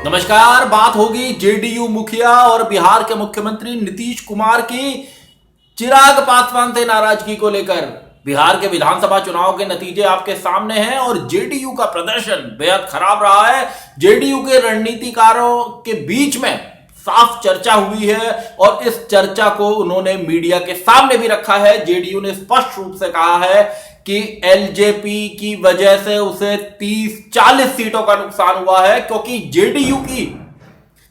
नमस्कार। बात होगी जेडीयू मुखिया और बिहार के मुख्यमंत्री नीतीश कुमार की चिराग पासवान से नाराजगी को लेकर। बिहार के विधानसभा चुनाव के नतीजे आपके सामने हैं और जेडीयू का प्रदर्शन बेहद खराब रहा है। जेडीयू के रणनीतिकारों के बीच में साफ चर्चा हुई है और इस चर्चा को उन्होंने मीडिया के सामने भी रखा है। जेडीयू ने स्पष्ट रूप से कहा है कि एलजेपी की वजह से उसे 30-40 सीटों का नुकसान हुआ है, क्योंकि जेडीयू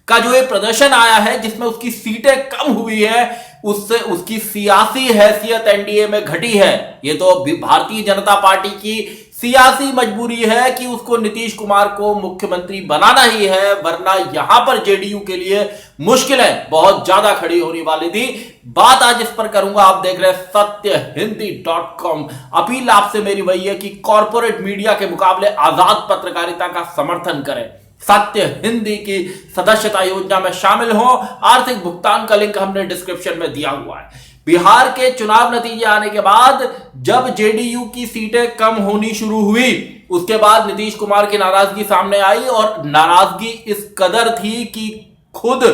का जो ये प्रदर्शन आया है जिसमें उसकी सीटें कम हुई है, उससे उसकी सियासी हैसियत एनडीए में घटी है। ये तो भारतीय जनता पार्टी की सियासी मजबूरी है कि उसको नीतीश कुमार को मुख्यमंत्री बनाना ही है, वरना यहां पर जेडीयू के लिए मुश्किलें बहुत ज्यादा खड़ी होने वाली थी। बात आज इस पर करूंगा। आप देख रहे हैं सत्यहिंदी.com। अपील आपसे मेरी वही है कि कॉर्पोरेट मीडिया के मुकाबले आजाद पत्रकारिता का समर्थन करें। सत्य हिंदी की सदस्यता योजना में शामिल हो। आर्थिक भुगतान का लिंक हमने डिस्क्रिप्शन में दिया हुआ है। बिहार के चुनाव नतीजे आने के बाद जब जेडीयू की सीटें कम होनी शुरू हुई, उसके बाद नीतीश कुमार की नाराजगी सामने आई और नाराजगी इस कदर थी कि खुद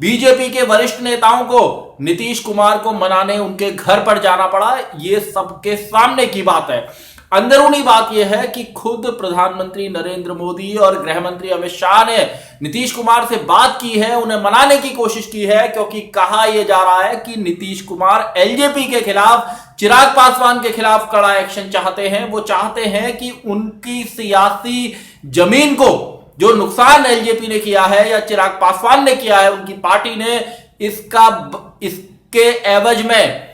बीजेपी के वरिष्ठ नेताओं को नीतीश कुमार को मनाने उनके घर पर जाना पड़ा। ये सबके सामने की बात है। अंदरूनी बात यह है कि खुद प्रधानमंत्री नरेंद्र मोदी और गृह मंत्री अमित शाह ने नीतीश कुमार से बात की है, उन्हें मनाने की कोशिश की है, क्योंकि कहा यह जा रहा है कि नीतीश कुमार एलजेपी के खिलाफ, चिराग पासवान के खिलाफ कड़ा एक्शन चाहते हैं। वो चाहते हैं कि उनकी सियासी जमीन को जो नुकसान एलजेपी ने किया है या चिराग पासवान ने किया है, उनकी पार्टी ने, इसके एवज में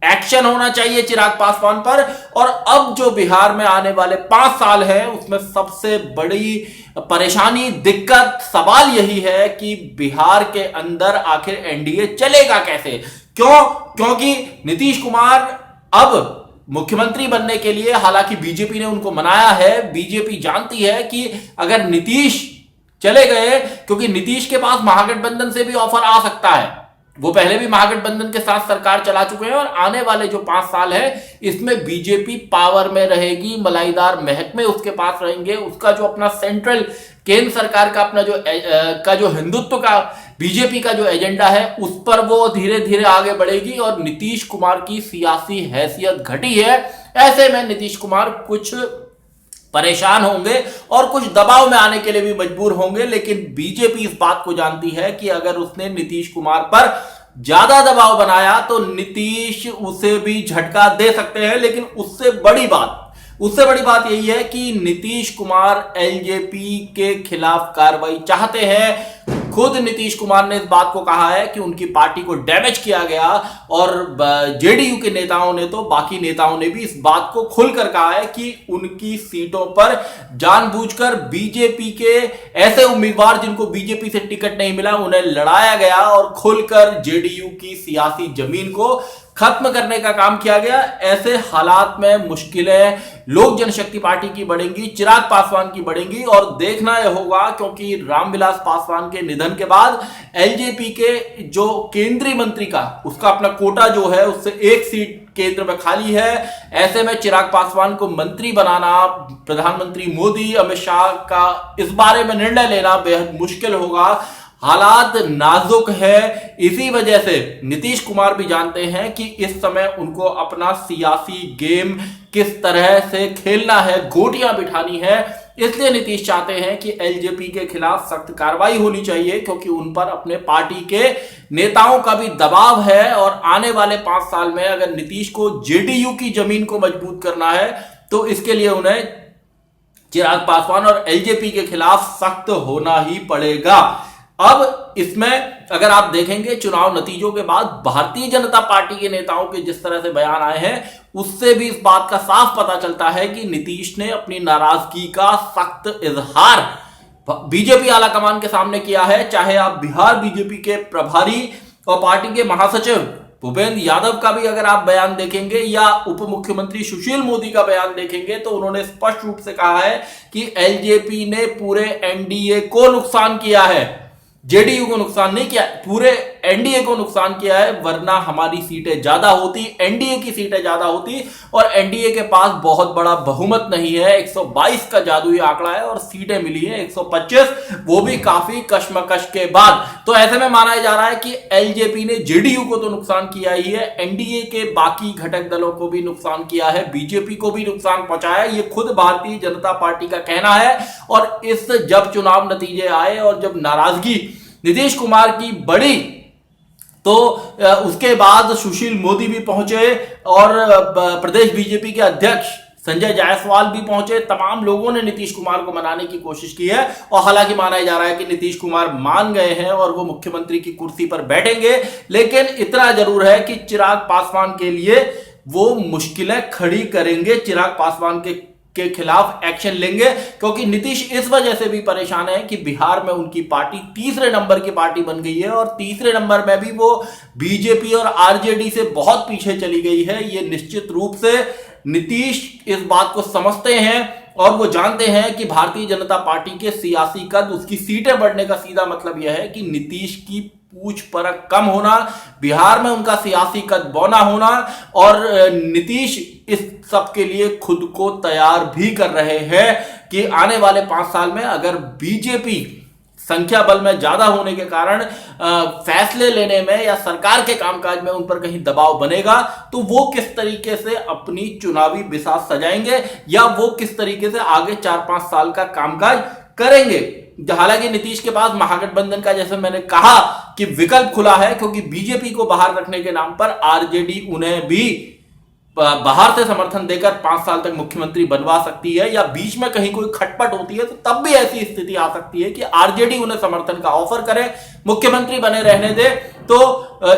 एक्शन होना चाहिए चिराग पासवान पर। और अब जो बिहार में आने वाले 5 साल हैं, उसमें सबसे बड़ी परेशानी, दिक्कत, सवाल यही है कि बिहार के अंदर आखिर एनडीए चलेगा कैसे। क्योंकि नीतीश कुमार अब मुख्यमंत्री बनने के लिए, हालांकि बीजेपी ने उनको मनाया है, बीजेपी जानती है कि अगर नीतीश चले गए, क्योंकि नीतीश के पास महागठबंधन से भी ऑफर आ सकता है, वो पहले भी महागठबंधन के साथ सरकार चला चुके हैं, और आने वाले जो 5 साल है इसमें बीजेपी पावर में रहेगी, मलाईदार महकमे उसके पास रहेंगे। उसका जो अपना सेंट्रल केंद्र सरकार का अपना जो हिंदुत्व का बीजेपी का जो एजेंडा है, उस पर वो धीरे धीरे आगे बढ़ेगी और नीतीश कुमार की सियासी हैसियत घटी है। ऐसे में नीतीश कुमार कुछ परेशान होंगे और कुछ दबाव में आने के लिए भी मजबूर होंगे। लेकिन बीजेपी इस बात को जानती है कि अगर उसने नीतीश कुमार पर ज्यादा दबाव बनाया तो नीतीश उसे भी झटका दे सकते हैं। लेकिन उससे बड़ी बात यही है कि नीतीश कुमार एलजेपी के खिलाफ कार्रवाई चाहते हैं। खुद नीतीश कुमार ने इस बात को कहा है कि उनकी पार्टी को डैमेज किया गया, और जेडीयू के नेताओं ने तो, बाकी नेताओं ने भी इस बात को खुलकर कहा है कि उनकी सीटों पर जानबूझकर बीजेपी के ऐसे उम्मीदवार जिनको बीजेपी से टिकट नहीं मिला, उन्हें लड़ाया गया और खुलकर जेडीयू की सियासी जमीन को खत्म करने का काम किया गया। ऐसे हालात में मुश्किलें लोक जनशक्ति पार्टी की बढ़ेंगी, चिराग पासवान की बढ़ेंगी, और देखना यह होगा, क्योंकि रामविलास पासवान के निधन के बाद एलजेपी के जो केंद्रीय मंत्री का, उसका अपना कोटा जो है, उससे 1 सीट केंद्र में खाली है। ऐसे में चिराग पासवान को मंत्री बनाना, प्रधानमंत्री मोदी, अमित शाह का इस बारे में निर्णय लेना बेहद मुश्किल होगा। हालात नाजुक है। इसी वजह से नीतीश कुमार भी जानते हैं कि इस समय उनको अपना सियासी गेम किस तरह से खेलना है, गोटियां बिठानी है। इसलिए नीतीश चाहते हैं कि एलजेपी के खिलाफ सख्त कार्रवाई होनी चाहिए, क्योंकि उन पर अपने पार्टी के नेताओं का भी दबाव है। और आने वाले 5 साल में अगर नीतीश को जेडीयू की जमीन को मजबूत करना है, तो इसके लिए उन्हें चिराग पासवान और एलजेपी के खिलाफ सख्त होना ही पड़ेगा। अब इसमें अगर आप देखेंगे चुनाव नतीजों के बाद भारतीय जनता पार्टी के नेताओं के जिस तरह से बयान आए हैं, उससे भी इस बात का साफ पता चलता है कि नीतीश ने अपनी नाराजगी का सख्त इजहार बीजेपी आलाकमान के सामने किया है। चाहे आप बिहार बीजेपी के प्रभारी और पार्टी के महासचिव भूपेंद्र यादव का भी अगर आप बयान देखेंगे, या उप मुख्यमंत्री सुशील मोदी का बयान देखेंगे, तो उन्होंने स्पष्ट रूप से कहा है कि एलजेपी ने पूरे एनडीए को नुकसान किया है, जेडीयू को नुकसान नहीं किया। पूरे एनडीए को नुकसान किया है, वरना हमारी सीटें ज्यादा होती, एनडीए की सीटें ज्यादा होती। और एनडीए के पास बहुत बड़ा बहुमत नहीं है, 122 का जादुई आंकड़ा है और सीटें मिली है 125, वो भी काफी कशमकश के बाद। तो ऐसे में माना जा रहा है कि एलजेपी ने जेडीयू को तो नुकसान किया ही है, एनडीए के बाकी घटक दलों को भी नुकसान किया है, बीजेपी को भी नुकसान पहुंचाया, ये खुद भारतीय जनता पार्टी का कहना है। और इस जब चुनाव नतीजे आए और जब नाराजगी नीतीश कुमार की बढ़ी, तो उसके बाद सुशील मोदी भी पहुंचे और प्रदेश बीजेपी के अध्यक्ष संजय जायसवाल भी पहुंचे। तमाम लोगों ने नीतीश कुमार को मनाने की कोशिश की है और हालांकि माना जा रहा है कि नीतीश कुमार मान गए हैं और वो मुख्यमंत्री की कुर्सी पर बैठेंगे। लेकिन इतना जरूर है कि चिराग पासवान के लिए वो मुश्किलें खड़ी करेंगे, चिराग पासवान के खिलाफ एक्शन लेंगे, क्योंकि नीतीश इस वजह से भी परेशान है कि बिहार में उनकी पार्टी तीसरे नंबर की पार्टी बन गई है और तीसरे नंबर में भी वो बीजेपी और आरजेडी से बहुत पीछे चली गई है। ये निश्चित रूप से नीतीश इस बात को समझते हैं और वो जानते हैं कि भारतीय जनता पार्टी के सियासी कद, उसकी सीटें बढ़ने का सीधा मतलब यह है कि नीतीश की पूछ परख कम होना, बिहार में उनका सियासी कद बौना होना, और नीतीश इस सब के लिए खुद को तैयार भी कर रहे हैं कि आने वाले 5 साल में अगर बीजेपी संख्या बल में ज्यादा होने के कारण फैसले लेने में या सरकार के कामकाज में उन पर कहीं दबाव बनेगा, तो वो किस तरीके से अपनी चुनावी बिसात सजाएंगे या वो किस तरीके से आगे 4-5 साल का कामकाज करेंगे। हालांकि नीतीश के पास महागठबंधन का, जैसे मैंने कहा, कि विकल्प खुला है, क्योंकि बीजेपी को बाहर रखने के नाम पर आरजेडी उन्हें भी बाहर से समर्थन देकर 5 साल तक मुख्यमंत्री बनवा सकती है, या बीच में कहीं कोई खटपट होती है तो तब भी ऐसी स्थिति आ सकती है कि आरजेडी उन्हें समर्थन का ऑफर करे, मुख्यमंत्री बने रहने दे। तो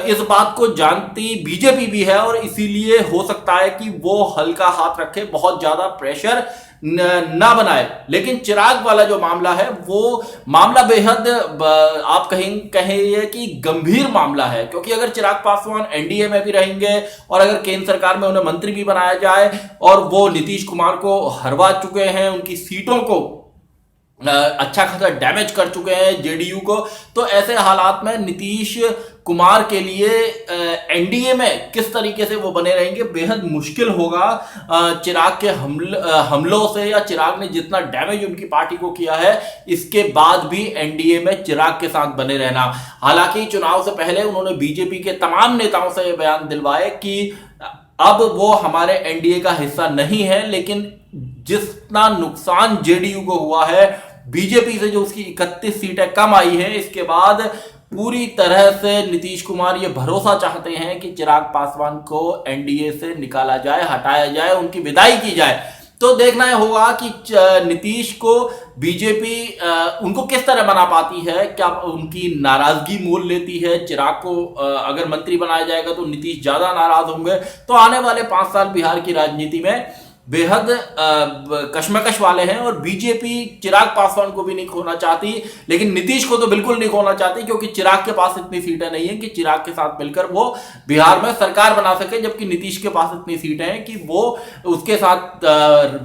इस बात को जानती बीजेपी भी है और इसीलिए हो सकता है कि वो हल्का हाथ रखे, बहुत ज्यादा प्रेशर ना बनाए। लेकिन चिराग वाला जो मामला है, वो मामला बेहद आप कहेंगे कि गंभीर मामला है, क्योंकि अगर चिराग पासवान एनडीए में भी रहेंगे और अगर केंद्र सरकार में उन्हें मंत्री भी बनाया जाए और वो नीतीश कुमार को हरवा चुके हैं, उनकी सीटों को अच्छा खासा डैमेज कर चुके हैं जेडीयू को, तो ऐसे हालात में नीतीश कुमार के लिए एनडीए में किस तरीके से वो बने रहेंगे बेहद मुश्किल होगा। चिराग के हमलों से, या चिराग ने जितना डैमेज उनकी पार्टी को किया है, इसके बाद भी एनडीए में चिराग के साथ बने रहना। हालांकि चुनाव से पहले उन्होंने बीजेपी के तमाम नेताओं से ये बयान दिलवाए कि अब वो हमारे एनडीए का हिस्सा नहीं है, लेकिन जितना नुकसान जेडीयू को हुआ है बीजेपी से, जो उसकी 31 सीटें कम आई है, इसके बाद पूरी तरह से नीतीश कुमार ये भरोसा चाहते हैं कि चिराग पासवान को एनडीए से निकाला जाए, हटाया जाए, उनकी विदाई की जाए। तो देखना होगा कि नीतीश को बीजेपी उनको किस तरह बना पाती है, क्या उनकी नाराजगी मोल लेती है। चिराग को अगर मंत्री बनाया जाएगा तो नीतीश ज्यादा नाराज होंगे। तो आने वाले 5 साल बिहार की राजनीति में बेहद कशमकश वाले हैं और बीजेपी चिराग पासवान को भी नहीं खोना चाहती, लेकिन नीतीश को तो बिल्कुल नहीं खोना चाहती, क्योंकि चिराग के पास इतनी सीटें नहीं है कि चिराग के साथ मिलकर वो बिहार में सरकार बना सके, जबकि नीतीश के पास इतनी सीटें हैं कि वो उसके साथ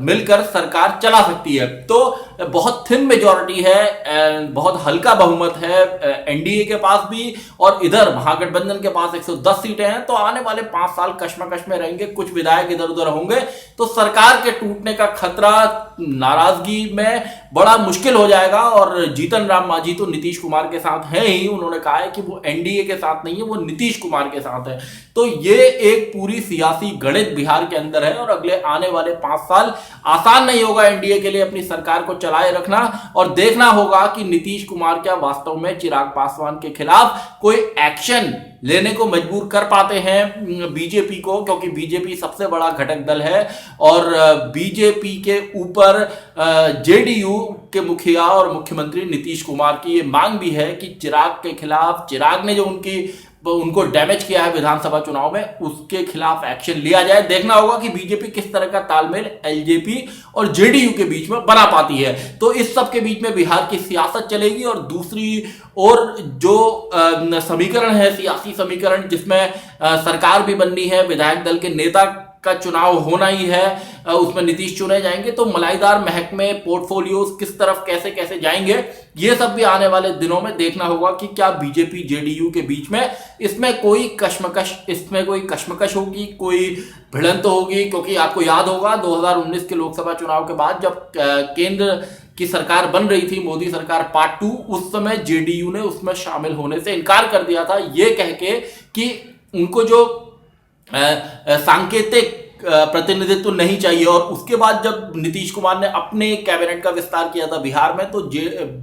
मिलकर सरकार चला सकती है। तो बहुत थिन मेजॉरिटी है, बहुत हल्का बहुमत है एनडीए के पास भी, और इधर महागठबंधन के पास 110 सीटें हैं। तो आने वाले 5 साल कशमकश में रहेंगे, कुछ विधायक इधर उधर होंगे, तो सरकार के टूटने का खतरा, नाराजगी में बड़ा मुश्किल हो जाएगा। और जीतन राम मांझी तो नीतीश कुमार के साथ है ही, उन्होंने कहा है कि वो एनडीए के साथ नहीं है, वो नीतीश कुमार के साथ है। तो ये एक पूरी सियासी गणित बिहार के अंदर है और अगले आने वाले 5 साल आसान नहीं होगा एनडीए के लिए अपनी सरकार को चलाए रखना, और देखना होगा कि नीतीश कुमार क्या वास्तव में चिराग पासवान के खिलाफ कोई एक्शन लेने को मजबूर कर पाते हैं बीजेपी को, क्योंकि बीजेपी सबसे बड़ा घटक दल है और बीजेपी के ऊपर जेडीयू के मुखिया और मुख्यमंत्री नीतीश कुमार की ये मांग भी है कि चिराग के खिलाफ, चिराग ने जो उनको डैमेज किया है विधानसभा चुनाव में, उसके खिलाफ एक्शन लिया जाए। देखना होगा कि बीजेपी किस तरह का तालमेल एलजेपी और जेडीयू के बीच में बना पाती है। तो इस सब के बीच में बिहार की सियासत चलेगी, और दूसरी ओर जो समीकरण है, सियासी समीकरण, जिसमें सरकार भी बननी है, विधायक दल के नेता का चुनाव होना ही है, उसमें नीतीश चुने जाएंगे, तो मलाईदार महकमे, पोर्टफोलियोज किस तरफ कैसे कैसे जाएंगे, ये सब भी आने वाले दिनों में देखना होगा कि क्या बीजेपी जेडीयू के बीच में इसमें कोई कश्मकश होगी, कोई भिड़ंत होगी। क्योंकि आपको याद होगा 2019 के लोकसभा चुनाव के बाद जब केंद्र की सरकार बन रही थी, मोदी सरकार पार्ट 2, उस समय जेडीयू ने उसमें शामिल होने से इनकार कर दिया था, ये कह के कि उनको जो सांकेतिक प्रतिनिधित्व नहीं चाहिए। और उसके बाद जब नीतीश कुमार ने अपने कैबिनेट का विस्तार किया था बिहार में, तो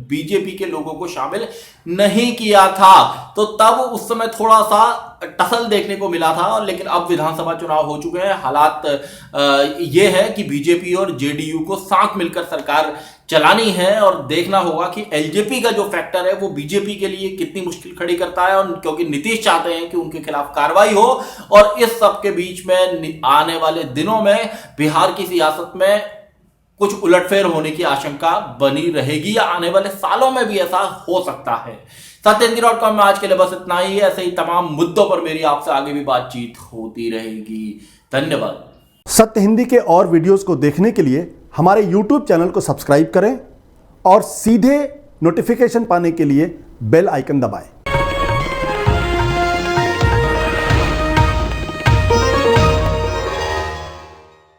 बीजेपी के लोगों को शामिल नहीं किया था, तो तब उस समय थोड़ा सा टसल देखने को मिला था। लेकिन अब विधानसभा चुनाव हो चुके हैं, हालात ये है कि बीजेपी और जेडीयू को साथ मिलकर सरकार चलानी है, और देखना होगा कि एलजेपी का जो फैक्टर है वो बीजेपी के लिए कितनी मुश्किल खड़ी करता है। और क्योंकि नीतीश चाहते हैं कि उनके खिलाफ कार्रवाई हो, और इस सब के बीच में आने वाले दिनों में बिहार की सियासत में कुछ उलटफेर होने की आशंका बनी रहेगी, या आने वाले सालों में भी ऐसा हो सकता है। सत्यहिंदी.com में आज के लिए बस इतना ही। ऐसे ही तमाम मुद्दों पर मेरी आपसे आगे भी बातचीत होती रहेगी। धन्यवाद। सत्य हिंदी के और वीडियोस को देखने के लिए हमारे YouTube चैनल को सब्सक्राइब करें और सीधे नोटिफिकेशन पाने के लिए बेल आइकन दबाएं।